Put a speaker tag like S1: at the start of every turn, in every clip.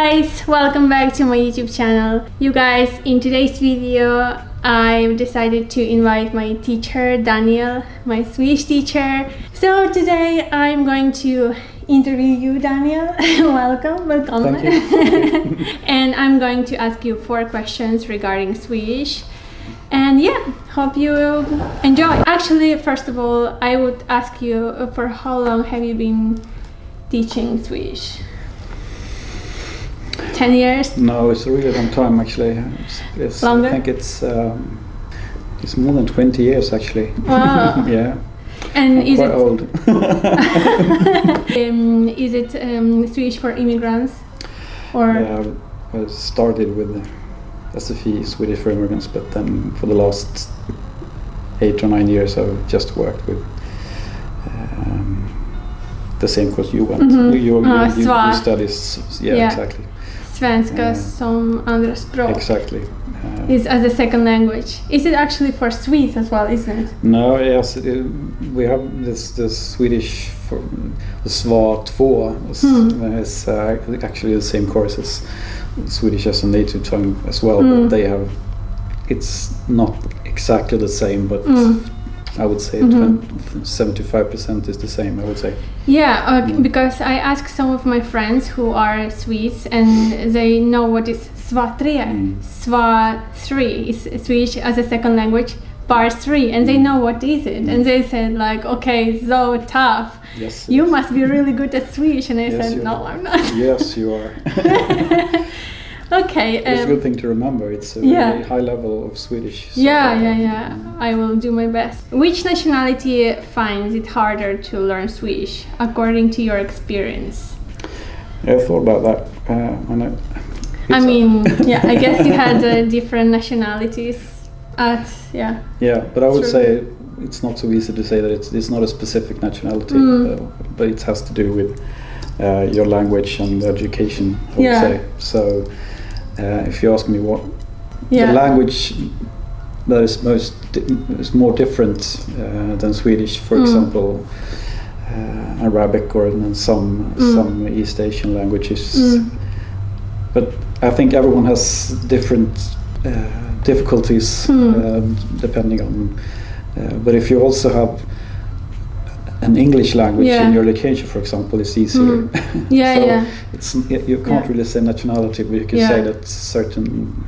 S1: guys, welcome back to my YouTube channel. You guys, in today's video I've decided to invite my teacher Daniel, my Swedish teacher. So today I'm going to interview you, Daniel. welcome.
S2: Thank you.
S1: And I'm going to ask you 4 questions regarding Swedish. And yeah, hope you enjoy. Actually, first of all, I would ask you, for how long have you been teaching Swedish? 10 years?
S2: No, it's a really long time actually.
S1: Longer?
S2: I think it's more than 20 years actually.
S1: Wow.
S2: Yeah.
S1: And is
S2: quite
S1: it
S2: old.
S1: Is it Swedish for immigrants? Or
S2: yeah, I started with SFI, Swedish for immigrants, but then for the last 8 or 9 years I've just worked with the same course you went. You studied, yeah, exactly.
S1: Svenska som andra språk.
S2: Exactly.
S1: Is as a second language. Is it actually for Swedes as well, isn't it?
S2: No, yes, we have the Swedish for the SVA 2 is actually the same course as Swedish as a native tongue as well, but they have, it's not exactly the same, but I would say 75% is the same, I would say.
S1: Yeah, because I asked some of my friends who are Swedes and they know what is SVA 3. SVA 3 is Swedish as a second language, bar 3, and they know what is it. And they said like, okay, so tough.
S2: Yes,
S1: you must be really good at Swedish. And I said, no, I'm not.
S2: Yes, you are.
S1: Okay.
S2: It's a good thing to remember. It's a really high level of Swedish. So
S1: yeah. I will do my best. Which nationality finds it harder to learn Swedish, according to your experience?
S2: I thought about that.
S1: I guess you had different nationalities Yeah,
S2: but I would say it's not so easy to say that it's not a specific nationality, but it has to do with your language and education, I would say. So if you ask me what the language that is more different than Swedish, for example, Arabic or some East Asian languages, but I think everyone has different difficulties depending on. But if you also have an English language in your education, for example, it's easier. You can't really say nationality, but you can say that certain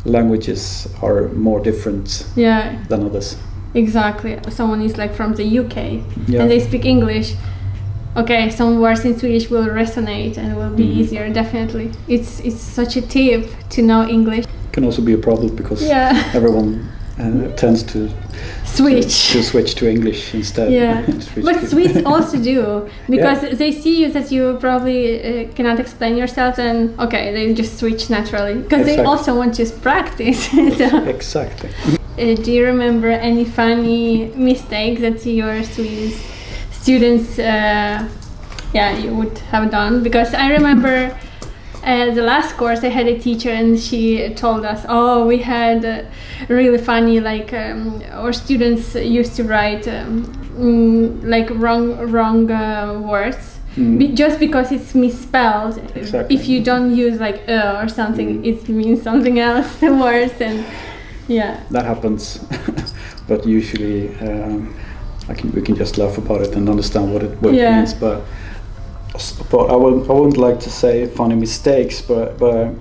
S2: languages are more different than others.
S1: Exactly. Someone is like from the UK and they speak English. Okay, some words in Swedish will resonate and will be easier. Definitely, it's such a tip to know English.
S2: It can also be a problem because everyone tends to switch to English instead.
S1: Yeah, but Swedes also do, because they see you that you probably cannot explain yourself, and they just switch naturally because they also want to practice.
S2: Exactly.
S1: Do you remember any funny mistakes that your Swedish students you would have done? Because I remember the last course I had a teacher and she told us, we had really funny, like our students used to write like wrong words just because it's misspelled.
S2: Exactly.
S1: If you don't use like or something, it means something else worse. And
S2: that happens. But usually we can just laugh about it and understand what it means, but I wouldn't like to say funny mistakes, but I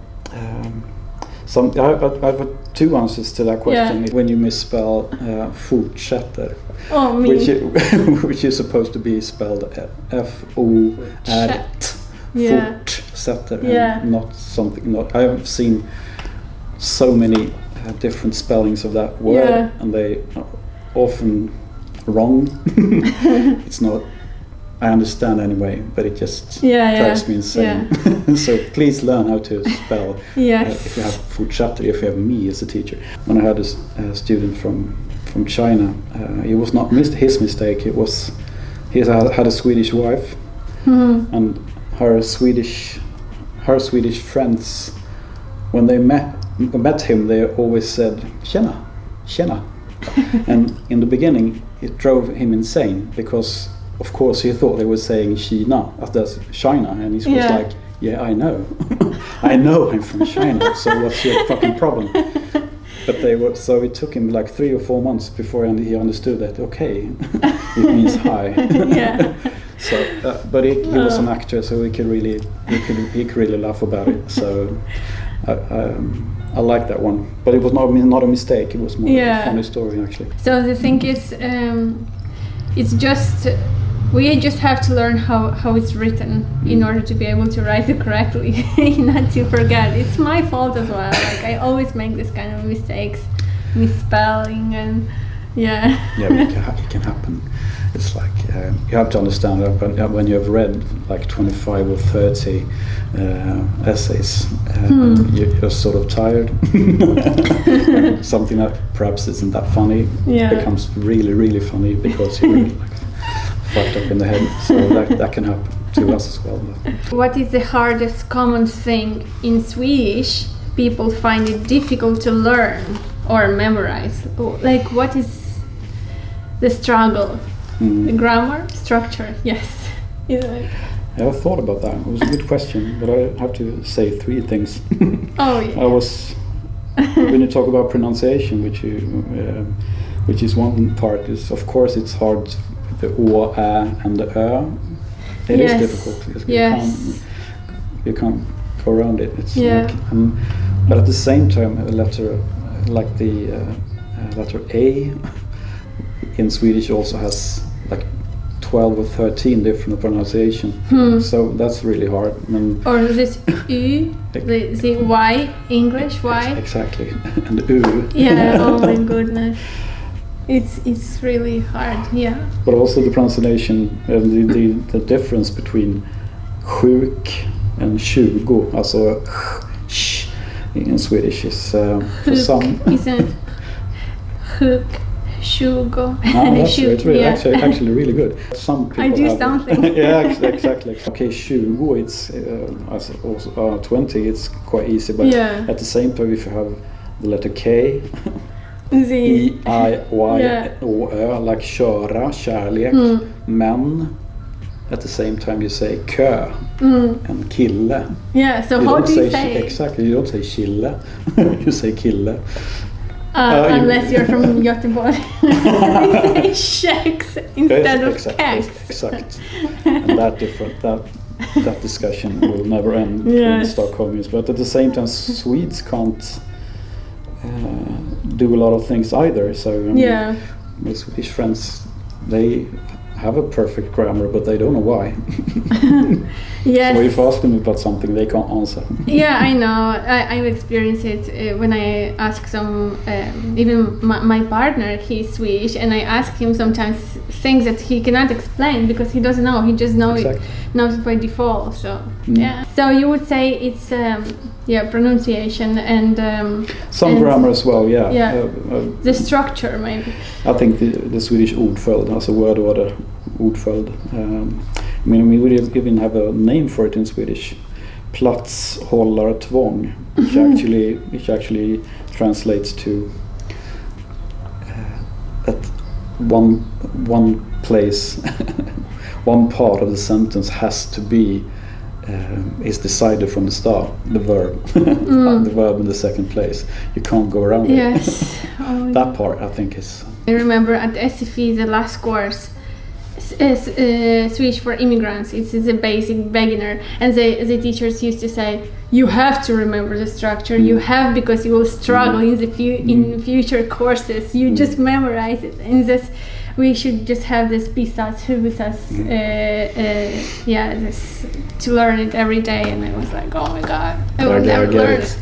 S2: have 2 answers to that question. When you misspell fortsätter, which is supposed to be spelled F-O-R-T, fortsätter, and not something. I have seen so many different spellings of that word, and they are often wrong. It's not. I understand anyway, but it just drives me insane. So please learn how to spell. If you have fortsätter, if you have me as a teacher. When I had a student from China, it was not his mistake. It was he had a Swedish wife, and her Swedish friends. When they met him, they always said "Tjena, tjena," and in the beginning, it drove him insane because, of course, he thought they were saying Kina, that's China, and he was like, Yeah, I know. I know I'm from China, so what's your fucking problem? But they were, so it took him like 3 or 4 months before he understood that, okay, it means hi.
S1: Yeah.
S2: So, but he was an actor, so he could really laugh about it. So I like that one. But it was not a mistake. It was more a funny story, actually.
S1: So the thing is, it's just we just have to learn how it's written in order to be able to write it correctly, not to forget. It's my fault as well. Like I always make this kind of mistakes, misspelling, and
S2: Yeah, it can happen. It's like you have to understand that when you have read like 25 or 30 essays, you're sort of tired. Something that perhaps isn't that funny becomes really, really funny because you're really like fucked up in the head. So that can happen to us as well.
S1: What is the hardest common thing in Swedish people find it difficult to learn or memorize? Like, what is the struggle? The grammar, structure, yes.
S2: Yeah, I thought about that. It was a good question, but I have to say 3 things.
S1: Oh, yeah.
S2: When you talk about pronunciation, which is one part, is of course it's hard. The O, Ä, and the Ö. It is difficult. You can't go around it. It's like, but at the same time, a letter like the letter A in Swedish also has like 12 or 13 different pronunciation. So that's really hard.
S1: Or this U, the Y, English Y.
S2: Exactly, and U.
S1: Yeah. Oh my goodness. It's really hard. Yeah.
S2: But also the pronunciation, the difference between sjuk and 20, alltså sh in Swedish is for some.
S1: Isn't it? Sjuk, 20.
S2: That's really, actually really good. Some people
S1: I do something.
S2: Yeah, exactly. Okay, 20, it's also 20. It's quite easy, but at the same time, if you have the letter K. E, I, Y, O, Ö, like köra, kärlek, men at the same time you say kö and kille.
S1: Yeah, so how do you say?
S2: Exactly, you don't say kille, you say kille.
S1: Unless you're from Göteborg. You say kex instead of kex.
S2: Exact. And that discussion will never end in Stockholm. But at the same time, Swedes can't do a lot of things either. So my Swedish friends, they have a perfect grammar, but they don't know why.
S1: Yes.
S2: So if you ask them about something, they can't answer.
S1: Yeah, I know. I've experienced it when I ask some, even my partner, he's Swedish, and I ask him sometimes things that he cannot explain because he doesn't know. He just knows it by default. So So you would say it's pronunciation and
S2: some grammar as well.
S1: The structure maybe.
S2: I think the Swedish ordföljd has a word order. Ordföljd. I mean, we would even have a name for it in Swedish. Platshållartvång, which actually translates to that one place, one part of the sentence has to be is decided from the start. The verb, the verb in the second place. You can't go around it. That part, I think, is.
S1: I remember at SFI, the last course. Swedish for immigrants. It's a basic beginner, and the teachers used to say, "You have to remember the structure. You have because you will struggle in in future courses. You just memorize it." And this, we should just have this pisas, huvudas, this to learn it every day. And I was like, "Oh my god, I will never learn it."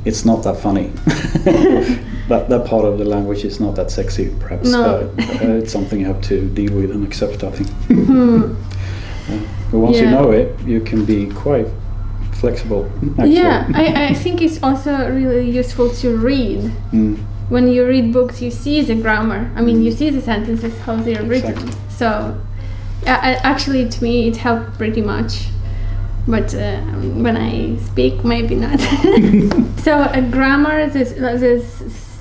S2: It's not that funny. That part of the language is not that sexy, perhaps.
S1: No.
S2: It's something you have to deal with and accept, I think. But once you know it, you can be quite flexible. Actually.
S1: Yeah, I think it's also really useful to read. When you read books, you see the grammar. I mean, you see the sentences, how they are written. So, actually, to me, it helped pretty much. But when I speak, maybe not. So, grammar, this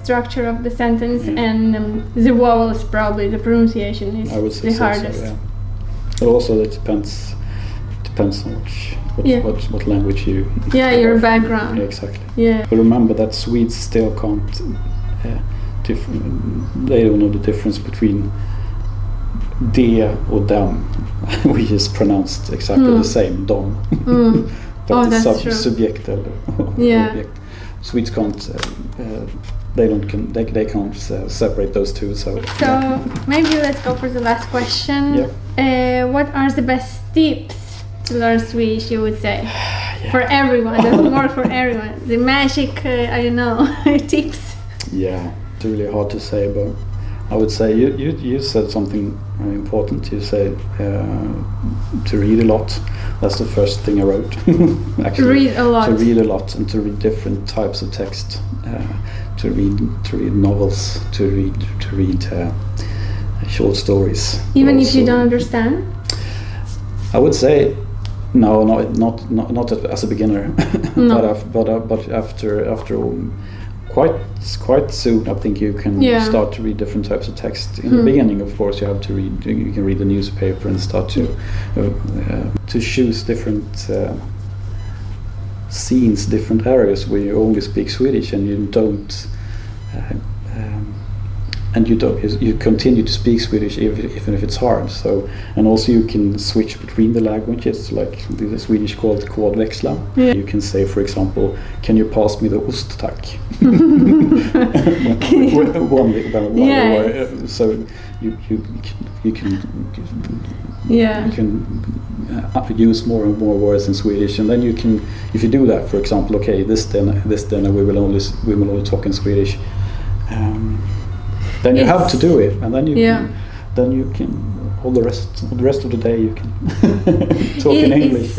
S1: structure of the sentence, and the vowels, probably the pronunciation is the hardest.
S2: So, But also, it depends depends on what language you.
S1: Your background.
S2: Yeah, exactly.
S1: Yeah.
S2: But remember that Swedes still can't. They don't know the difference between de or dem, which is pronounced exactly the same, dom. But the subject or object. Swedes can't. They can't separate those two. So
S1: maybe let's go for the last question.
S2: Yeah.
S1: What are the best tips to learn Swedish? You would say for everyone. That's more for everyone. The magic, I don't know, tips.
S2: Yeah, it's really hard to say, but I would say you said something very important. You said to read a lot. That's the first thing I wrote. Actually,
S1: read a lot.
S2: To read a lot and to read different types of text. To read novels. To read short stories.
S1: Even if you don't understand.
S2: I would say no, not as a beginner.
S1: No.
S2: but after quite soon, I think you can start to read different types of text. In the beginning, of course, you have to read. You can read the newspaper and start to choose different scenes, different areas where you only speak Swedish and you don't. You continue to speak Swedish even if it's hard. So, and also you can switch between the languages, like the Swedish called kodväxla. Yeah. You can say, for example, "Can you pass me the ost, tack?" So you can use more and more words in Swedish, and then you can, if you do that, for example, okay, this dinner we will only talk in Swedish. Then you have to do it, and then you can all the rest of the day you can talk in English.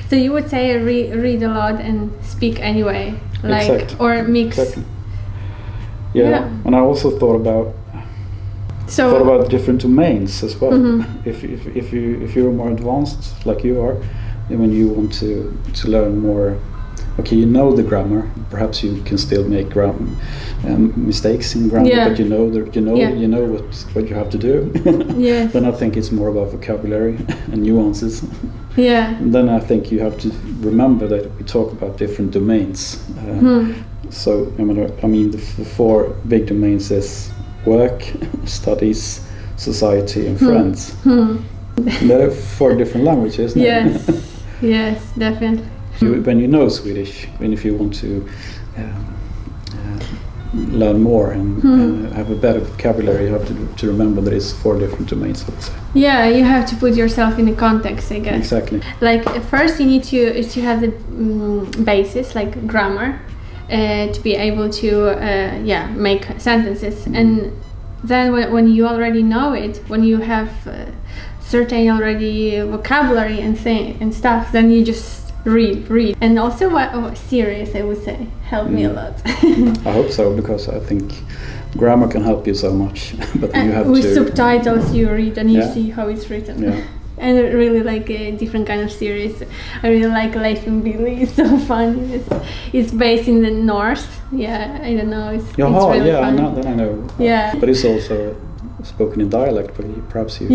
S1: So you would say read a lot and speak anyway, like or mix.
S2: Exactly. Yeah, and I also thought about different domains as well. If you're more advanced like you are, when you want to learn more. Okay, you know the grammar. Perhaps you can still make mistakes in grammar, but you know what you have to do.
S1: Yes.
S2: Then I think it's more about vocabulary and nuances.
S1: Yeah.
S2: And then I think you have to remember that we talk about different domains. So I mean the four big domains is work, studies, society, and friends. There are four different languages.
S1: Yes. Yes, definitely.
S2: When you know Swedish, and if you want to learn more and have a better vocabulary, you have to remember there is four different domains, I would say.
S1: Yeah, you have to put yourself in the context, I guess.
S2: Exactly.
S1: Like first you need to have the basis, like grammar, to be able to make sentences, and then when you already know it, when you have certain already vocabulary and stuff, then you just read. And also series, I would say, help me a lot.
S2: I hope so, because I think grammar can help you so much. But then you have
S1: with subtitles you read and you see how it's written.
S2: Yeah.
S1: And I really like a different kind of series. I really like Leif and Billy. It's so funny. It's based in the north. Yeah, I don't know. It's really fun.
S2: Then I know.
S1: Yeah.
S2: But it's also spoken in dialect, but perhaps you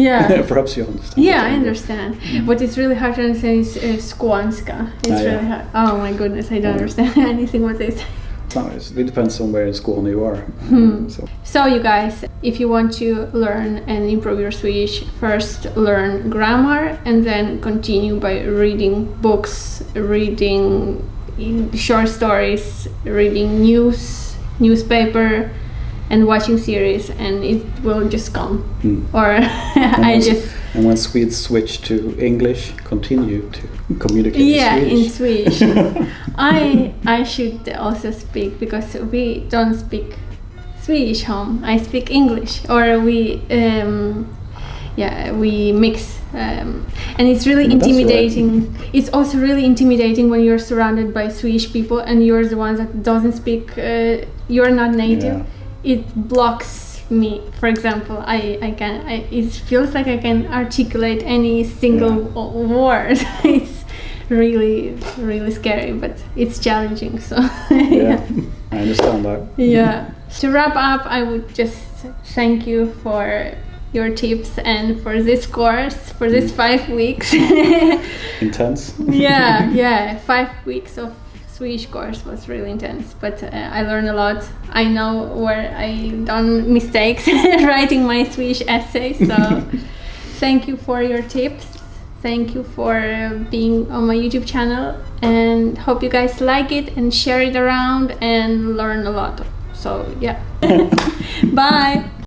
S2: perhaps you understand.
S1: Yeah, I understand. What is really hard to understand is Skånska. It's really hard. Oh my goodness, I don't understand anything what they say.
S2: It depends on where in Skåne you are.
S1: So you guys, if you want to learn and improve your Swedish, first learn grammar and then continue by reading books, reading short stories, reading newspaper, and watching series, and it will just come. Or
S2: And when Swedes switch to English, continue to communicate in Swedish.
S1: In Swedish. I should also speak, because we don't speak Swedish home. I speak English, or we mix. And it's really intimidating. Right. It's also really intimidating when you're surrounded by Swedish people and you're the one that doesn't speak. You're not native. Yeah. It blocks me. For example, it feels like I can articulate any single word. It's really, really scary, but it's challenging. So
S2: I understand that.
S1: Yeah. To wrap up, I would just thank you for your tips and for this course, for this 5 weeks.
S2: Intense.
S1: Yeah, 5 weeks of Swedish course was really intense, but I learned a lot. I know where I done mistakes writing my Swedish essay, so thank you for your tips. Thank you for being on my YouTube channel, and hope you guys like it and share it around and learn a lot. So yeah. Bye.